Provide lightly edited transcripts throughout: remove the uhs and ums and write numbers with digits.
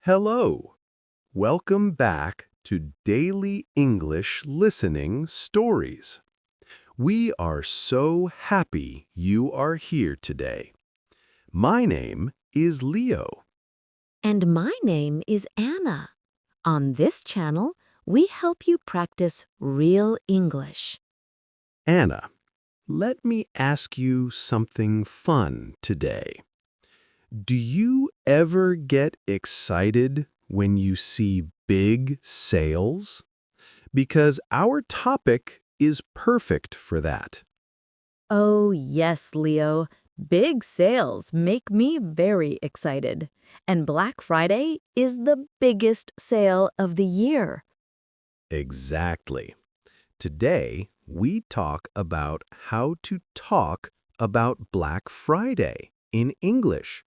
Hello. Welcome back to Daily English Listening Stories. We are so happy you are here today. My name is Leo. And my name is Anna. On this channel, we help you practice real English. Anna, let me ask you something fun today. Do you ever get excited when you see big sales? Because our topic is perfect for that. Oh, yes, Leo. Big sales make me very excited. And Black Friday is the biggest sale of the year. Exactly. Today, we talk about how to talk about Black Friday in English,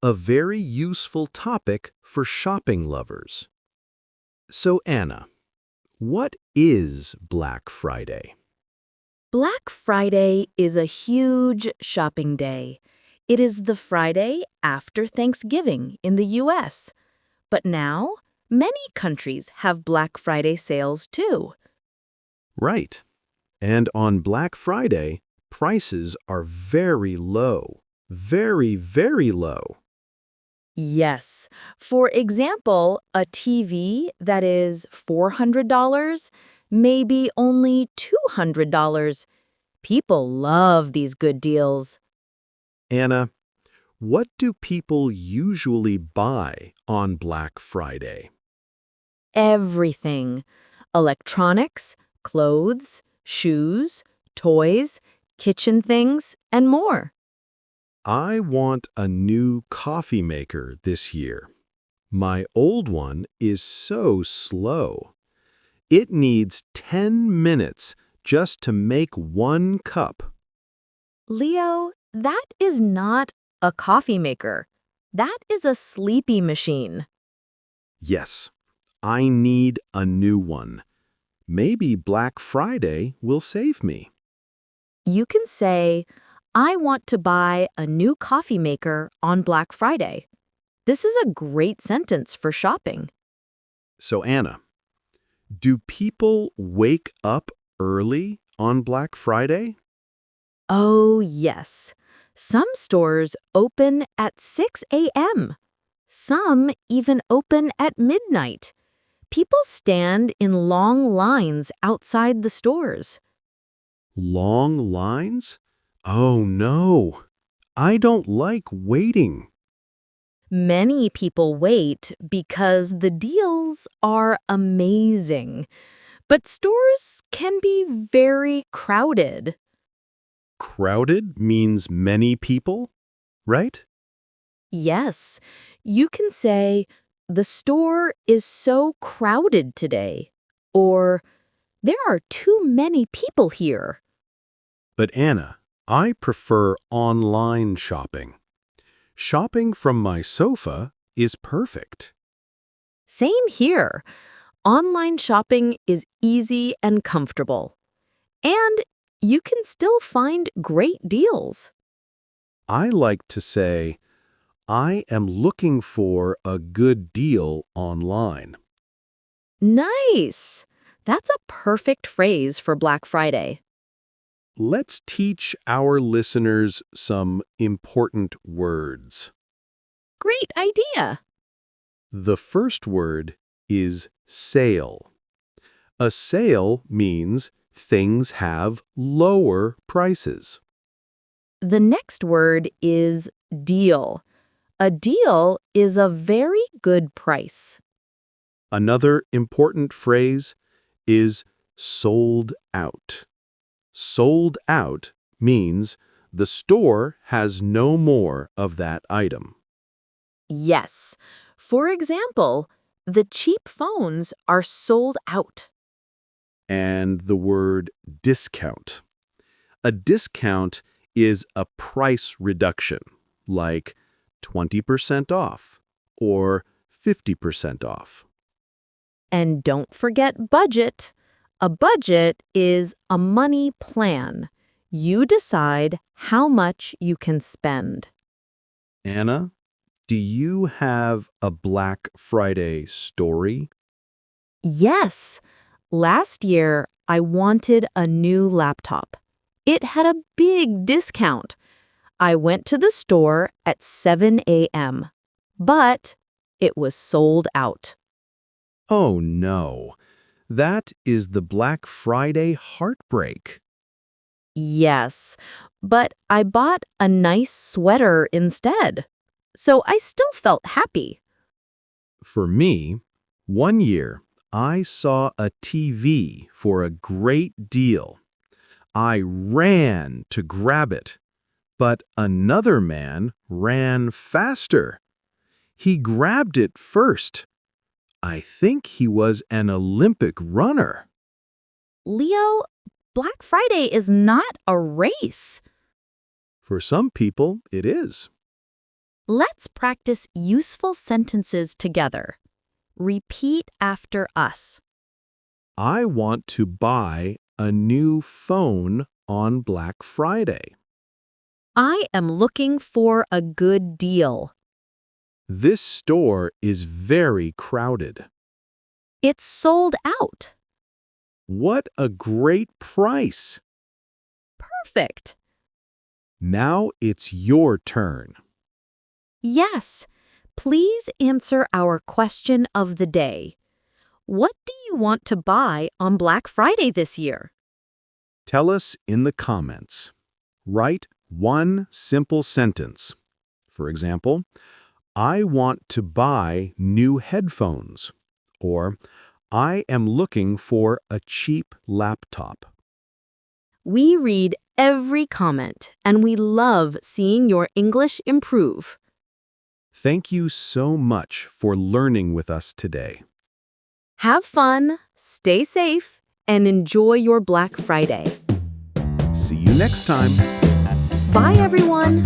a very useful topic for shopping lovers. So, Anna, what is Black Friday? Black Friday is a huge shopping day. It is the Friday after Thanksgiving in the US. But now, many countries have Black Friday sales too. Right. And on Black Friday, prices are very low. Very, very low. Yes. For example, a TV that is $400 may be only $200. People love these good deals. Anna, what do people usually buy on Black Friday? Everything. Electronics, clothes, shoes, toys, kitchen things, and more. I want a new coffee maker this year. My old one is so slow. It needs 10 minutes just to make one cup. Leo, that is not a coffee maker. That is a sleepy machine. Yes, I need a new one. Maybe Black Friday will save me. You can say, I want to buy a new coffee maker on Black Friday. This is a great sentence for shopping. So, Anna, do people wake up early on Black Friday? Oh, yes. Some stores open at 6 a.m. Some even open at midnight. People stand in long lines outside the stores. Long lines? Oh no, I don't like waiting. Many people wait because the deals are amazing. But stores can be very crowded. Crowded means many people, right? Yes, you can say, the store is so crowded today, or there are too many people here. But Anna, I prefer online shopping. Shopping from my sofa is perfect. Same here. Online shopping is easy and comfortable. And you can still find great deals. I like to say, I am looking for a good deal online. Nice! That's a perfect phrase for Black Friday. Let's teach our listeners some important words. Great idea! The first word is sale. A sale means things have lower prices. The next word is deal. A deal is a very good price. Another important phrase is sold out. Sold out means the store has no more of that item. Yes. For example, the cheap phones are sold out. And the word discount. A discount is a price reduction, like 20% off or 50% off. And don't forget budget. A budget is a money plan. You decide how much you can spend. Anna, Do you have a Black Friday story? Yes. Last year, I wanted a new laptop. It had a big discount. I went to the store at 7 a.m., but it was sold out. Oh no, that is the Black Friday heartbreak. Yes, but I bought a nice sweater instead. So I still felt happy. For me, one year I saw a TV for a great deal. I ran to grab it, but another man ran faster. He grabbed it first. I think he was an Olympic runner. Leo, Black Friday is not a race. For some people, it is. Let's practice useful sentences together. Repeat after us. I want to buy a new phone on Black Friday. I am looking for a good deal. This store is very crowded. It's sold out. What a great price! Perfect. Now it's your turn. Yes. Please answer our question of the day. What do you want to buy on Black Friday this year? Tell us in the comments. Write one simple sentence. For example, I want to buy new headphones. Or, I am looking for a cheap laptop. We read every comment, and we love seeing your English improve. Thank you so much for learning with us today. Have fun, stay safe, and enjoy your Black Friday. See you next time. Bye, everyone.